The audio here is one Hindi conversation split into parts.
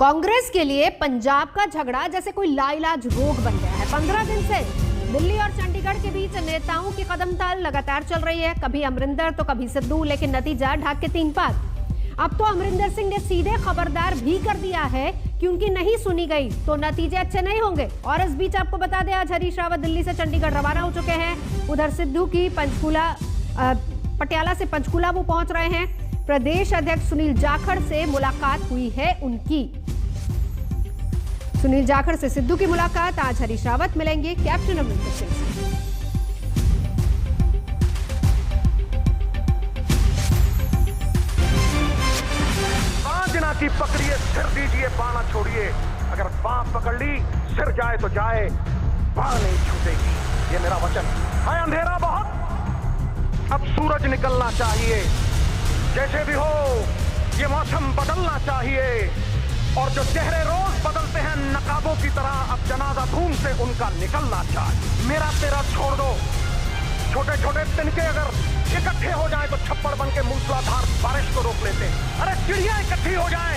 कांग्रेस के लिए पंजाब का झगड़ा जैसे कोई लाइलाज रोग बन गया है। 15 दिन से दिल्ली और चंडीगढ़ के बीच नेताओं की कदमताल लगातार चल रही है, कभी अमरिंदर तो कभी सिद्धू, लेकिन नतीजा ढाक के 3 पात। अब तो अमरिंदर सिंह ने सीधे खबरदार भी कर दिया है कि उनकी नहीं सुनी गई तो नतीजे अच्छे नहीं होंगे। और इस बीच आपको बता दें, आज हरीश रावत दिल्ली से चंडीगढ़ रवाना हो चुके हैं। उधर सिद्धू की पटियाला से पंचकूला वो पहुंच रहे हैं। प्रदेश अध्यक्ष सुनील जाखड़ से मुलाकात हुई है उनकी। सुनील जाखड़ से सिद्धू की मुलाकात, आज हरीश रावत मिलेंगे कैप्टन अमरिंदर सिंह से। बांझना की पकड़िए, सिर दीजिए, बाण ना छोड़िए। अगर बांह पकड़ ली, सिर जाए तो जाए, बाण नहीं छूटेगी, ये मेरा वचन है। अंधेरा बहुत, अब सूरज निकलना चाहिए। जैसे भी हो, ये मौसम बदलना चाहिए। और जो चेहरे रोज बदलते हैं नकाबों की तरह, अब जनाजा धूम से उनका निकलना चाहिए। मेरा तेरा छोड़ दो, छोटे छोटे तिनके अगर इकट्ठे हो जाए तो छप्पड़ बन के मूसलाधार बारिश को रोक लेते हैं। अरे चिड़िया इकट्ठी हो जाए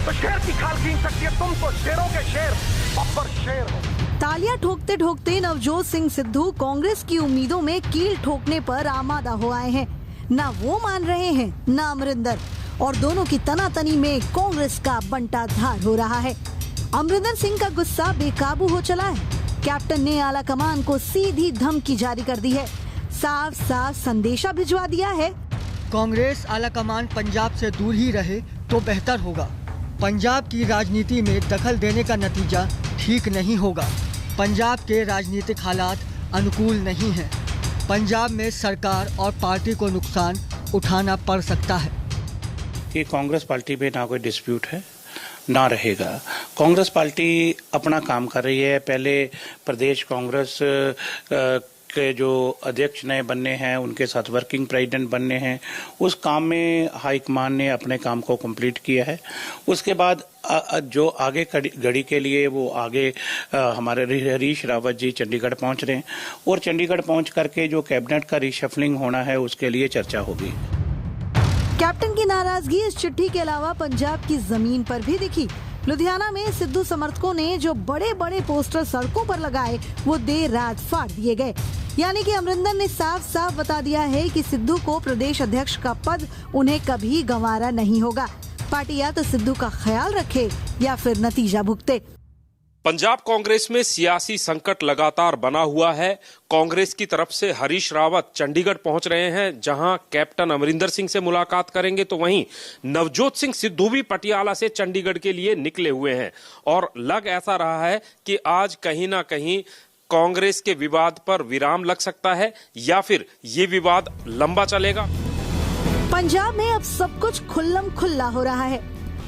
तो शेर की खाल खींच सकती है। तुम तो शेरों के शेर, बब्बर शेर हो। तालियां ठोकते ठोकते नवजोत सिंह सिद्धू कांग्रेस की उम्मीदों में कील ठोकने पर आमादा हो आए हैं। ना वो मान रहे हैं, ना अमरिंदर, और दोनों की तनातनी में कांग्रेस का बंटाधार हो रहा है। अमरिंदर सिंह का गुस्सा बेकाबू हो चला है। कैप्टन ने आला कमान को सीधी धमकी जारी कर दी है, साफ साफ संदेशा भिजवा दिया है। कांग्रेस आला कमान पंजाब से दूर ही रहे तो बेहतर होगा। पंजाब की राजनीति में दखल देने का नतीजा ठीक नहीं होगा। पंजाब के राजनीतिक हालात अनुकूल नहीं हैं। पंजाब में सरकार और पार्टी को नुकसान उठाना पड़ सकता है। कि कांग्रेस पार्टी पे ना कोई डिस्प्यूट है, ना रहेगा। कांग्रेस पार्टी अपना काम कर रही है। पहले प्रदेश कांग्रेस के जो अध्यक्ष नए बनने हैं, उनके साथ वर्किंग प्रेसिडेंट बनने हैं, उस काम में हाईकमान ने अपने काम को कंप्लीट किया है। उसके बाद जो आगे घड़ी के लिए वो आगे हमारे हरीश रावत जी चंडीगढ़ पहुंच रहे हैं, और चंडीगढ़ पहुंच करके जो कैबिनेट का रिशफलिंग होना है उसके लिए चर्चा होगी। कैप्टन की नाराजगी इस चिट्ठी के अलावा पंजाब की जमीन पर भी दिखी। लुधियाना में सिद्धू समर्थकों ने जो बड़े बड़े पोस्टर सड़कों पर लगाए, वो देर रात फाड़ दिए गए। यानी कि अमरिंदर ने साफ साफ बता दिया है कि सिद्धू को प्रदेश अध्यक्ष का पद उन्हें कभी गंवारा नहीं होगा। पार्टी या तो सिद्धू का ख्याल रखे या फिर नतीजा भुगते। पंजाब कांग्रेस में सियासी संकट लगातार बना हुआ है। कांग्रेस की तरफ से हरीश रावत चंडीगढ़ पहुंच रहे हैं, जहां कैप्टन अमरिंदर सिंह से मुलाकात करेंगे, तो वहीं नवजोत सिंह सिद्धू भी पटियाला से चंडीगढ़ के लिए निकले हुए हैं। और लग ऐसा रहा है कि आज कहीं ना कहीं कांग्रेस के विवाद पर विराम लग सकता है, या फिर ये विवाद लंबा चलेगा। पंजाब में अब सब कुछ खुल्लम खुल्ला हो रहा है।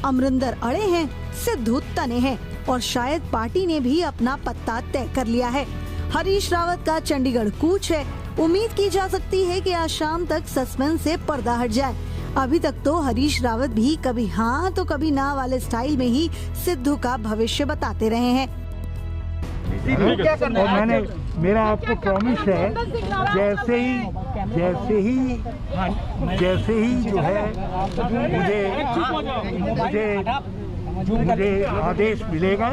अमरिंदर अड़े हैं, सिद्धू तने हैं, और शायद पार्टी ने भी अपना पत्ता तय कर लिया है। हरीश रावत का चंडीगढ़ कूच है। उम्मीद की जा सकती है कि आज शाम तक सस्पेंस से पर्दा हट जाए। अभी तक तो हरीश रावत भी कभी हाँ तो कभी ना वाले स्टाइल में ही सिद्धू का भविष्य बताते रहे हैं। मैंने मेरा आपको प्रॉमिस है, जैसे ही जो है मुझे आदेश मिलेगा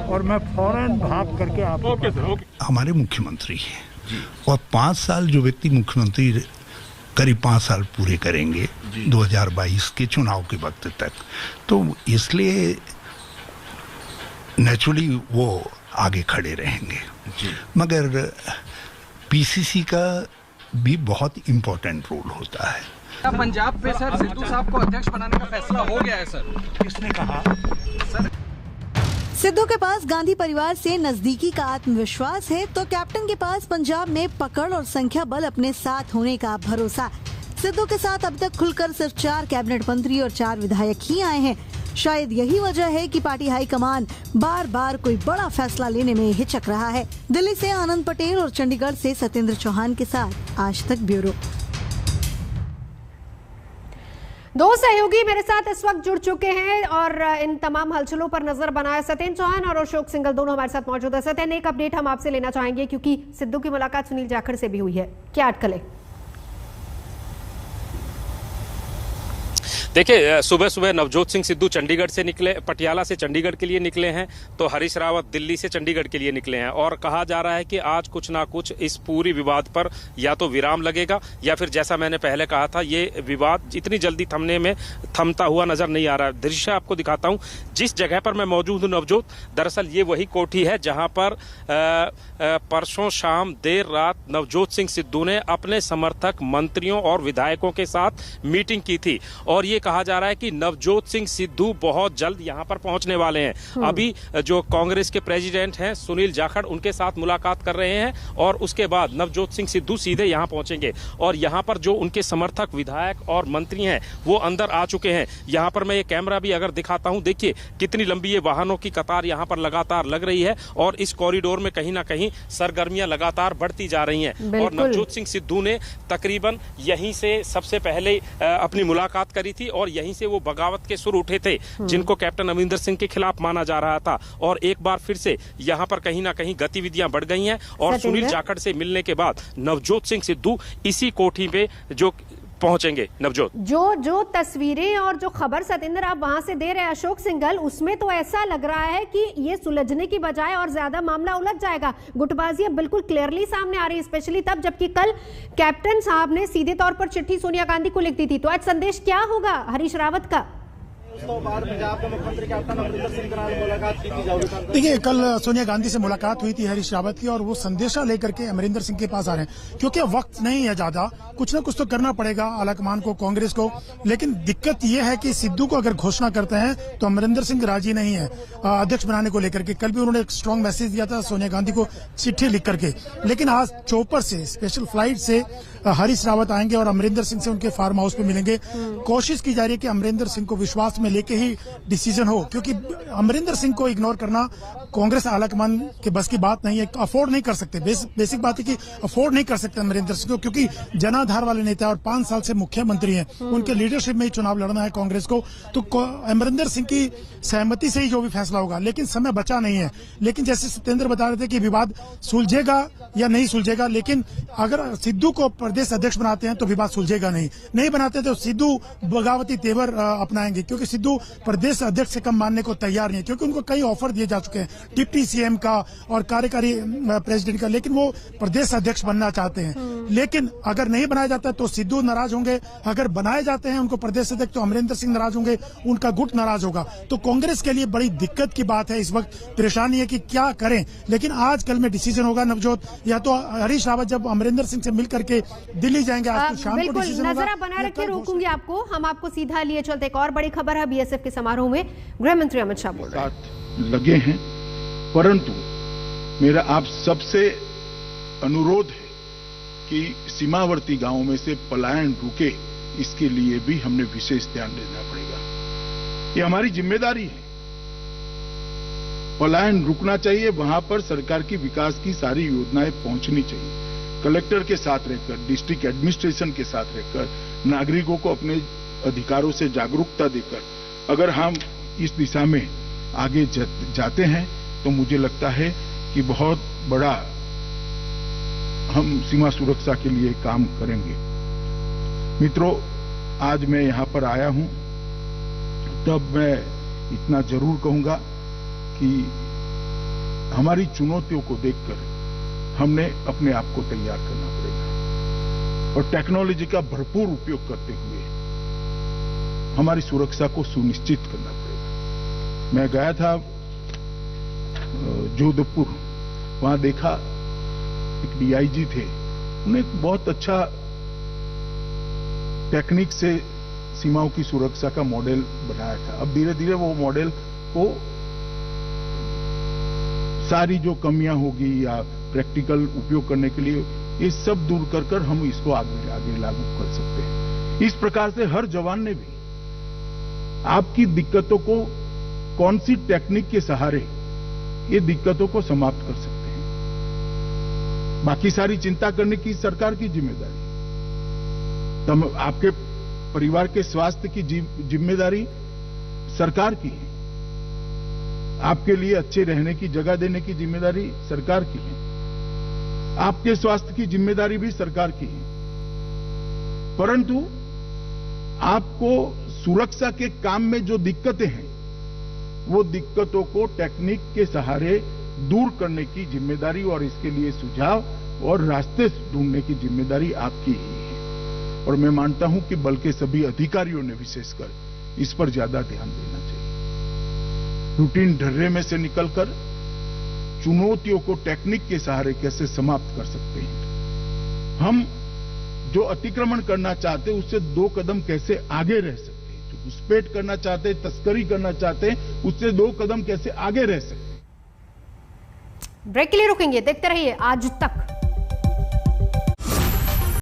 और मैं फौरन भाग करके आपको। हमारे मुख्यमंत्री हैं और 5 साल जो व्यक्ति मुख्यमंत्री करीब 5 साल पूरे करेंगे 2022 के चुनाव के वक्त तक, तो इसलिए नेचुरली वो आगे खड़े रहेंगे। मगर पीसीसी का भी बहुत इम्पोर्टेंट रोल होता है। पंजाब पे सर सिद्धू साहब को अध्यक्ष बनाने का फैसला हो गया है सर। किसने कहा? सर सिद्धू के पास गांधी परिवार से नजदीकी का आत्मविश्वास है, तो कैप्टन के पास पंजाब में पकड़ और संख्या बल अपने साथ होने का भरोसा। सिद्धू के साथ अब तक खुलकर सिर्फ 4 कैबिनेट मंत्री और 4 विधायक ही आए हैं। शायद यही वजह है कि पार्टी हाईकमान बार बार कोई बड़ा फैसला लेने में हिचक रहा है। दिल्ली से आनंद पटेल और चंडीगढ़ से सत्येंद्र चौहान के साथ आज तक ब्यूरो। 2 सहयोगी मेरे साथ इस वक्त जुड़ चुके हैं और इन तमाम हलचलों पर नजर बनाए सत्येंद्र चौहान और अशोक सिंघल दोनों हमारे साथ मौजूद है। सत्येंद्र, एक अपडेट हम आपसे लेना चाहेंगे क्योंकि सिद्धू की मुलाकात सुनील जाखड़ से भी हुई है, क्या अटकलें? देखिए, सुबह सुबह नवजोत सिंह सिद्धू चंडीगढ़ से निकले, पटियाला से चंडीगढ़ के लिए निकले हैं, तो हरीश रावत दिल्ली से चंडीगढ़ के लिए निकले हैं और कहा जा रहा है कि आज कुछ ना कुछ इस पूरी विवाद पर या तो विराम लगेगा या फिर जैसा मैंने पहले कहा था, ये विवाद इतनी जल्दी थमता हुआ नजर नहीं आ रहा है। दृश्य आपको दिखाता हूं, जिस जगह पर मैं मौजूद हूं नवजोत, दरअसल ये वही कोठी है जहां पर परसों शाम देर रात नवजोत सिंह सिद्धू ने अपने समर्थक, मंत्रियों और विधायकों के साथ मीटिंग की थी और ये कहा जा रहा है कि नवजोत सिंह सिद्धू बहुत जल्द यहां पर पहुंचने वाले हैं। अभी जो कांग्रेस के प्रेसिडेंट हैं सुनील जाखड़, उनके साथ मुलाकात कर रहे हैं और उसके बाद नवजोत सिंह सिद्धू सीधे यहां पहुंचेंगे और यहां पर जो उनके समर्थक, विधायक और मंत्री हैं वो अंदर आ चुके हैं। यहां पर मैं ये कैमरा भी अगर दिखाता हूं, देखिए कितनी लंबी ये वाहनों की कतार यहां पर लगातार लग रही है और इस कॉरिडोर में कहीं ना कहीं सरगर्मियां लगातार बढ़ती जा रही हैं और नवजोत सिंह सिद्धू ने तकरीबन यहीं से सबसे पहले अपनी मुलाकात करी थी और यहीं से वो बगावत के सुर उठे थे जिनको कैप्टन अमरिंदर सिंह के खिलाफ माना जा रहा था और एक बार फिर से यहां पर कहीं ना कहीं गतिविधियां बढ़ गई हैं और सुनील जाखड़ से मिलने के बाद नवजोत सिंह सिद्धू इसी कोठी पे जो पहुंचेंगे। नवजोत, जो तस्वीरें और जो खबर सतेंद्र आप वहां से दे रहे हैं अशोक सिंघल, उसमें तो ऐसा लग रहा है कि ये सुलझने की बजाय और ज्यादा मामला उलझ जाएगा। गुटबाजी अब बिल्कुल क्लियरली सामने आ रही है, स्पेशली तब जबकि कल कैप्टन साहब ने सीधे तौर पर चिट्ठी सोनिया गांधी को लिख दी थी। तो आज संदेश क्या होगा हरीश रावत का? देखिए, कल सोनिया गांधी से मुलाकात हुई थी हरीश रावत की और वो संदेशा लेकर के अमरिंदर सिंह के पास आ रहे हैं क्योंकि वक्त नहीं है ज्यादा, कुछ ना कुछ तो करना पड़ेगा आलाकमान को, कांग्रेस को। लेकिन दिक्कत ये है कि सिद्धू को अगर घोषणा करते हैं तो अमरिंदर सिंह राजी नहीं है अध्यक्ष बनाने को लेकर के। कल भी उन्होंने एक स्ट्रांग मैसेज दिया था सोनिया गांधी को चिट्ठी लिख करके, लेकिन आज चौपर से स्पेशल फ्लाइट से हरीश रावत आएंगे और अमरिंदर सिंह से उनके फार्म हाउस पे मिलेंगे। कोशिश की जा रही है कि अमरिंदर सिंह को विश्वास में लेके ही डिसीजन हो, क्योंकि अमरिंदर सिंह को इग्नोर करना कांग्रेस आलाकमान के बस की बात नहीं है, अफोर्ड नहीं कर सकते। बेसिक बात है कि अफोर्ड नहीं कर सकते अमरिंदर सिंह को, क्योंकि जनाधार वाले नेता और 5 साल से मुख्यमंत्री हैं, उनके लीडरशिप में ही चुनाव लड़ना है कांग्रेस को। तो अमरिंदर सिंह की सहमति से ही जो भी फैसला होगा, लेकिन समय बचा नहीं है। लेकिन जैसे सत्येंद्र बता रहे थे कि विवाद सुलझेगा या नहीं सुलझेगा, लेकिन अगर सिद्धू को प्रदेश अध्यक्ष बनाते हैं तो विवाद सुलझेगा नहीं बनाते तो सिद्धू बगावती तेवर अपनाएंगे, क्योंकि सिद्धू प्रदेश अध्यक्ष से कम मानने को तैयार नहीं है, क्योंकि उनको कई ऑफर दिए जा चुके हैं डिप्टी सीएम का और कार्यकारी प्रेसिडेंट का, लेकिन वो प्रदेश अध्यक्ष बनना चाहते हैं। लेकिन अगर नहीं बनाया जाता तो सिद्धू नाराज होंगे, अगर बनाए जाते हैं उनको प्रदेश अध्यक्ष तो अमरिंदर सिंह नाराज होंगे, उनका गुट नाराज होगा। तो कांग्रेस के लिए बड़ी दिक्कत की बात है, इस वक्त परेशानी है कि क्या करें। लेकिन आज कल में डिसीजन होगा नवजोत, या तो हरीश रावत जब अमरिंदर सिंह से मिल करके दिल्ली जाएंगे, आज तो शाम को डिसीजन होगा। नजर बनाए रखिए, रोकूंगी आपको, हम आपको सीधा लिए चलते। एक और बड़ी खबर है, बीएसएफ के समारोह में गृह मंत्री अमित शाह बोल रहे हैं। लगे हैं, परंतु मेरा आप सबसे अनुरोध है कि सीमावर्ती गांवों में से पलायन रुके, इसके लिए भी हमने विशेष ध्यान देना पड़ेगा। ये हमारी जिम्मेदारी है, पलायन रुकना चाहिए, वहां पर सरकार की विकास की सारी योजनाएं पहुंचनी चाहिए। कलेक्टर के साथ रहकर, डिस्ट्रिक्ट एडमिनिस्ट्रेशन के साथ रहकर, नागरिकों को अपने अधिकारों से जागरूकता देकर अगर हम इस दिशा में आगे जाते हैं तो मुझे लगता है कि बहुत बड़ा हम सीमा सुरक्षा के लिए काम करेंगे। मित्रों, आज मैं यहां पर आया हूं तब मैं इतना जरूर कहूंगा कि हमारी चुनौतियों को देखकर हमने अपने आप को तैयार करना पड़ेगा और टेक्नोलॉजी का भरपूर उपयोग करते हुए हमारी सुरक्षा को सुनिश्चित करना पड़ेगा। मैं गया था जोधपुर, वहां देखा एक डीआईजी थे, उन्होंने एक बहुत अच्छा टेक्निक से सीमाओं की सुरक्षा का मॉडल बनाया था। अब धीरे धीरे वो मॉडल को सारी जो कमियां होगी या प्रैक्टिकल उपयोग करने के लिए ये सब दूर कर हम इसको आगे लागू कर सकते हैं। इस प्रकार से हर जवान ने भी आपकी दिक्कतों को कौन सी टेक्निक के सहारे ये दिक्कतों को समाप्त कर सकते हैं, बाकी सारी चिंता करने की सरकार की जिम्मेदारी। तब आपके परिवार के स्वास्थ्य की जिम्मेदारी सरकार की है, आपके लिए अच्छे रहने की जगह देने की जिम्मेदारी सरकार की है, आपके स्वास्थ्य की जिम्मेदारी भी सरकार की है। परंतु आपको सुरक्षा के काम में जो दिक्कतें हैं वो दिक्कतों को टेक्निक के सहारे दूर करने की जिम्मेदारी और इसके लिए सुझाव और रास्ते ढूंढने की जिम्मेदारी आपकी ही है। और मैं मानता हूं कि बल के सभी अधिकारियों ने विशेषकर इस पर ज्यादा ध्यान देना चाहिए। रूटीन ढर्रे में से निकलकर चुनौतियों को टेक्निक के सहारे कैसे समाप्त कर सकते हैं, हम जो अतिक्रमण करना चाहते हैं उससे 2 कदम कैसे आगे रह सकते हैं, जो घुसपैठ करना चाहते हैं, तस्करी करना चाहते हैं, उससे 2 कदम कैसे आगे रह सकते हैं। ब्रेक के लिए रुकेंगे, देखते रहिए आज तक।